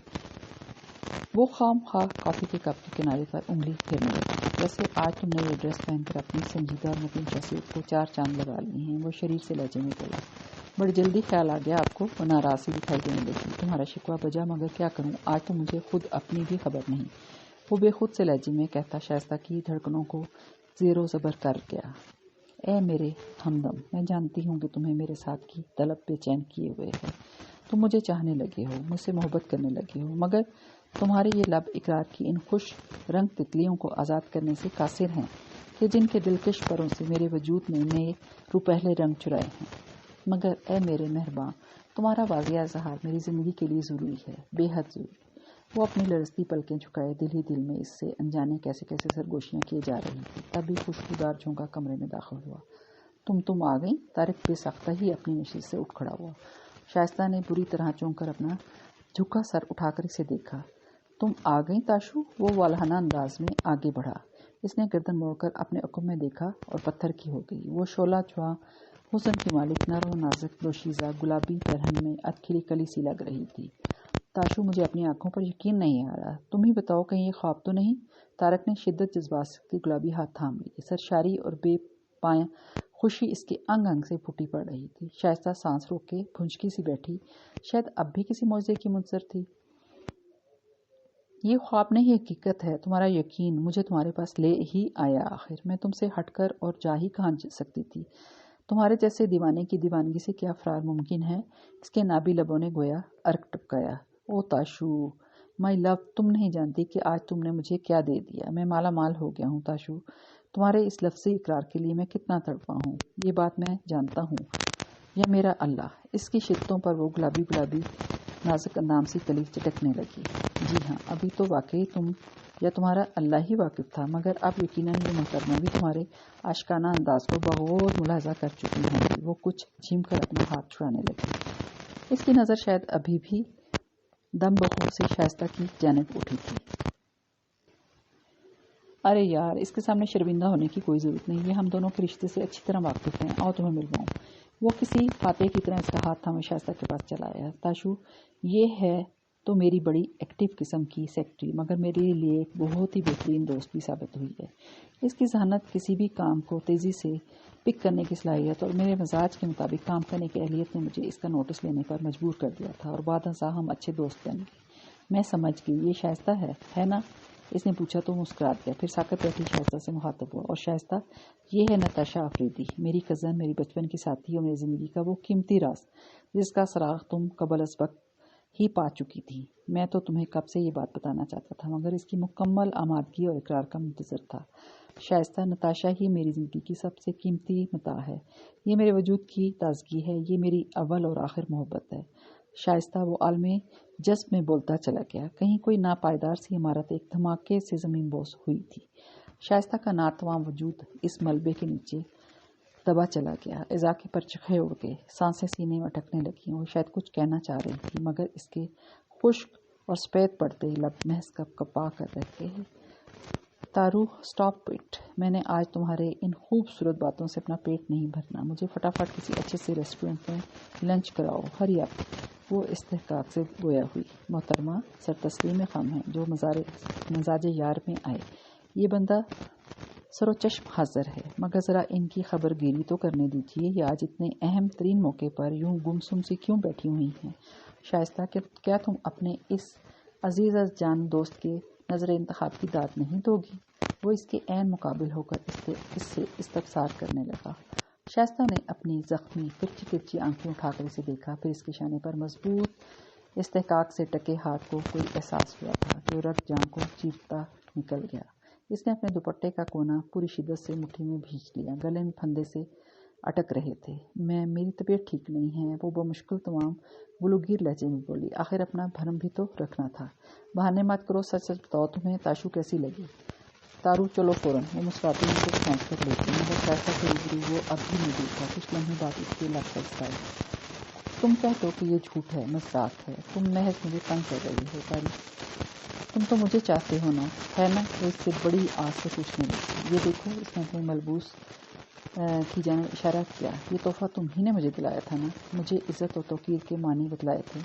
Speaker 1: وہ خام خواہ کافی کے کپ کے کنارے پر انگلی پھیرنے لگی۔ ویسے آج تم نے یہ ڈریس پہن کر اپنی سنجیدہ اور متین شخصیت کو 4 چاند لگا لیے ہیں، وہ شریر سے لہجے میں بولا۔ بڑی جلدی خیال آ گیا آپ کو؟ وہ ناراض سی دکھائی دینے لگی۔ تمہارا شکوہ بجا، مگر کیا کروں، آج تو مجھے خود اپنی بھی خبر نہیں، وہ بے خود سے لہجے میں کہتا شائستہ کی دھڑکنوں کو زیر و زبر کر گیا۔ اے میرے ہمدم، میں جانتی ہوں کہ تمہیں میرے ساتھ کی طلب بے چین کیے ہوئے ہے، تم مجھے چاہنے لگے ہو، مجھ سے محبت کرنے لگے ہو، مگر تمہارے یہ لب اقرار کی ان خوش رنگ تتلیوں کو آزاد کرنے سے قاصر ہیں کہ جن کے دلکش پروں سے میرے وجود میں نئے روپہلے رنگ چرائے ہیں۔ مگر اے میرے مہرباں، تمہارا واضح اظہار میری زندگی کے لیے ضروری ہے، بے حد ضروری۔ وہ اپنی لرزتی پلکیں جھکائے دل ہی دل میں اس سے انجانے کیسے کیسے سرگوشیاں کیے جا رہی تھی۔ تبھی خوشبودار جھونکا کمرے میں داخل ہوا۔ تم آ گئی؟ طارق بے ساختہ ہی اپنی نشست سے اٹھ کھڑا ہوا۔ شائستہ نے بری طرح چونک کر اپنا جھکا سر اٹھا کر اسے دیکھا۔ تم آ گئی تاشو؟ وہ والہانہ انداز میں آگے بڑھا۔ اس نے گردن موڑ کر اپنے عقب میں دیکھا اور پتھر کی ہو گئی۔ وہ شعلہ جواں حسن کی مالک نرم و نازک دوشیزہ گلابی پیرہن میں ادکھری کلی سی لگ رہی تھی۔ تاشو، مجھے اپنی آنکھوں پر یقین نہیں آ رہا، تم ہی بتاؤ کہیں یہ خواب تو نہیں؟ طارق نے شدت جذبات کے گلابی ہاتھ تھام لیے۔ سرشاری اور بے پایہ خوشی اس کے انگ انگ سے پھوٹی پڑ رہی تھی۔ شائستہ سانس روک کے بھنجکی سی بیٹھی، شاید اب بھی کسی معجزے کی منتظر تھی۔ یہ خواب نہیں حقیقت ہے، تمہارا یقین مجھے تمہارے پاس لے ہی آیا۔ آخر میں تم سے ہٹ کر اور جا ہی کہاں سکتی تھی؟ تمہارے جیسے دیوانے کی دیوانگی سے کیا فرار ممکن ہے؟ اس کے نابی لبوں نے گویا ارک ٹپکایا۔ او تاشو، مائی لو، تم نہیں جانتی کہ آج تم نے مجھے کیا دے دیا۔ میں مالا مال ہو گیا ہوں تاشو، تمہارے اس لفظی اقرار کے لیے میں کتنا تڑپا ہوں، یہ بات میں جانتا ہوں۔ یا میرا اللہ، اس کی شدتوں پر وہ گلابی گلابی نازک اندام سی کلی چٹکنے لگی۔ جی ہاں، ابھی تو واقعی تم یا تمہارا اللہ ہی واقف تھا، مگر اب یقیناً یہ محترمہ بھی تمہارے عاشقانہ انداز کو بغور ملاحظہ کر چکی ہوں گی۔ وہ کچھ جھیم کر اپنا ہاتھ چھڑانے لگی۔ اس کی نظر شاید ابھی بھی دم بخور سے شائستہ کی جانب اٹھی تھی۔ ارے یار، اس کے سامنے شرمندہ ہونے کی کوئی ضرورت نہیں، یہ ہم دونوں کے رشتے سے اچھی طرح واقف ہیں، آؤ تمہیں ملواؤں۔ وہ کسی فاتح کی طرح اس کا ہاتھ تھامے شائستہ کے پاس چلا آیا۔ تاشو، یہ ہے تو میری بڑی ایکٹیو قسم کی سیکرٹری، مگر میرے لیے ایک بہت ہی بہترین دوست بھی ثابت ہوئی ہے۔ اس کی ذہانت، کسی بھی کام کو تیزی سے پک کرنے کی صلاحیت اور میرے مزاج کے مطابق کام کرنے کی اہلیت نے مجھے اس کا نوٹس لینے پر مجبور کر دیا تھا، اور بعد ازاں ہم اچھے دوست بن گئے۔ میں سمجھ گئی، یہ شائستہ ہے نا؟ اس نے پوچھا تو مسکرا دیا، پھر ساکت بیٹھی شائستہ سے مخاطب ہوا، اور شائستہ، یہ ہے نتاشا آفریدی، میری کزن، میری بچپن کی ساتھی اور میری زندگی کا وہ قیمتی راز جس کا سراغ تم قبل از وقت ہی پا چکی تھی۔ میں تو تمہیں کب سے یہ بات بتانا چاہتا تھا، مگر اس کی مکمل آمادگی اور اقرار کا منتظر تھا۔ شائستہ، نتاشا ہی میری زندگی کی سب سے قیمتی متاع ہے، یہ میرے وجود کی تازگی ہے، یہ میری اول اور آخر محبت ہے۔ شائستہ، وہ عالم جذب میں بولتا چلا گیا۔ کہیں کوئی ناپائیدار سی عمارت ایک دھماکے سے زمین بوس ہوئی تھی۔ شائستہ کا ناتواں وجود اس ملبے کے نیچے دبا چلا گیا، اعضاء کے پرچکھے اڑ گئے، سانسیں سینے میں اٹکنے لگیں۔ وہ شاید کچھ کہنا چاہ رہی تھی، مگر اس کے خشک اور سفید پڑتے لب محض کپ کپا کر رہ گئے۔ تارو، اسٹاپ اٹ، میں نے آج تمہارے ان خوبصورت باتوں سے اپنا پیٹ نہیں بھرنا، مجھے فٹافٹ کسی اچھے سے ریسٹورنٹ میں لنچ کراؤ، ہری اپ۔ وہ استحقاق سے گویا ہوئی۔ محترمہ، سر تسلیم خم ہیں جو مزاج یار میں آئے، یہ بندہ سر و چشم حاضر ہے، مگر ذرا ان کی خبر گیری تو کرنے دیجیے، یہ آج اتنے اہم ترین موقع پر یوں گمسم سی کیوں بیٹھی ہوئی ہیں؟ شائستہ، کیا تم اپنے اس عزیز از جان دوست کے نظر انتخاب کی داد نہیں دو گی؟ وہ اس کے عین مقابل ہو کر اس سے استفسار کرنے لگا۔ شائستہ نے اپنی زخمی کرچی کرچی آنکھیں اٹھا کر اسے دیکھا، پھر اس کے شانے پر مضبوط استحقاق سے ٹکے ہاتھ کو کوئی احساس ہوا تھا جو رگ جان کو چیرتا نکل گیا۔ اس نے اپنے دوپٹے کا کونا پوری شدت سے مٹھی میں بھینچ لیا، گلے میں پھندے سے اٹک رہے تھے۔ میری طبیعت ٹھیک نہیں ہے، وہ بمشکل تمام گلوگیر لہجے میں بولی۔ آخر اپنا بھرم بھی تو رکھنا تھا۔ بہانے مت کرو، سچ سچ بتاؤ، تمہیں تاشو کیسی لگی؟ تارو چلو فوراً، وہ مسکراتی ان کو کھینچ کر لے گئی، مگر شائستہ کے روبرو وہ اب بھی نہیں دیکھا۔ کچھ لمحے بعد اس کی لب سجدائی۔ تم کہہ دو کہ یہ جھوٹ ہے، مذاق ہے، تم محض مجھے تنگ کر رہی ہو تاری۔ تم تو مجھے چاہتے ہو نا، ہے نا؟ وہ اس سے بڑی آس سے پوچھنے لگی۔ یہ دیکھو، اس نے اپنے ملبوس کی جانب اشارہ کیا، یہ تحفہ تم ہی نے مجھے دلایا تھا نا؟ مجھے عزت و توقیر کے معنی بتلائے تھے۔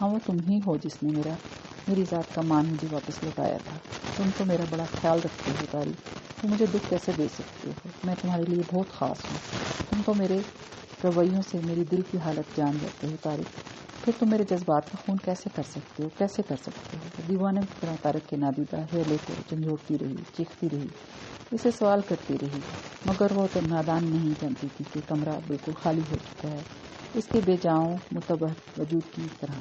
Speaker 1: ہاں، وہ تم ہی ہو جس نے میری ذات کا مان مجھے واپس لوٹایا تھا۔ تم تو میرا بڑا خیال رکھتے ہو تاری، تم مجھے دکھ کیسے دے سکتے ہو؟ میں تمہارے لیے بہت خاص ہوں۔ تم تو میرے رویوں سے میری دل کی حالت جان جاتے ہو طارق۔ پھر تم میرے جذبات کا خون کیسے کر سکتے ہو؟ دیوانے کی طرح طارق کے نادیدہ ہیلے کو جھنجھوڑتی رہی، چیختی رہی، اسے سوال کرتی رہی، مگر وہ تو نادان نہیں جانتی تھی کہ کمرہ بالکل خالی ہو چکا ہے، اس کے بے جاؤں معتبر وجود کی طرح۔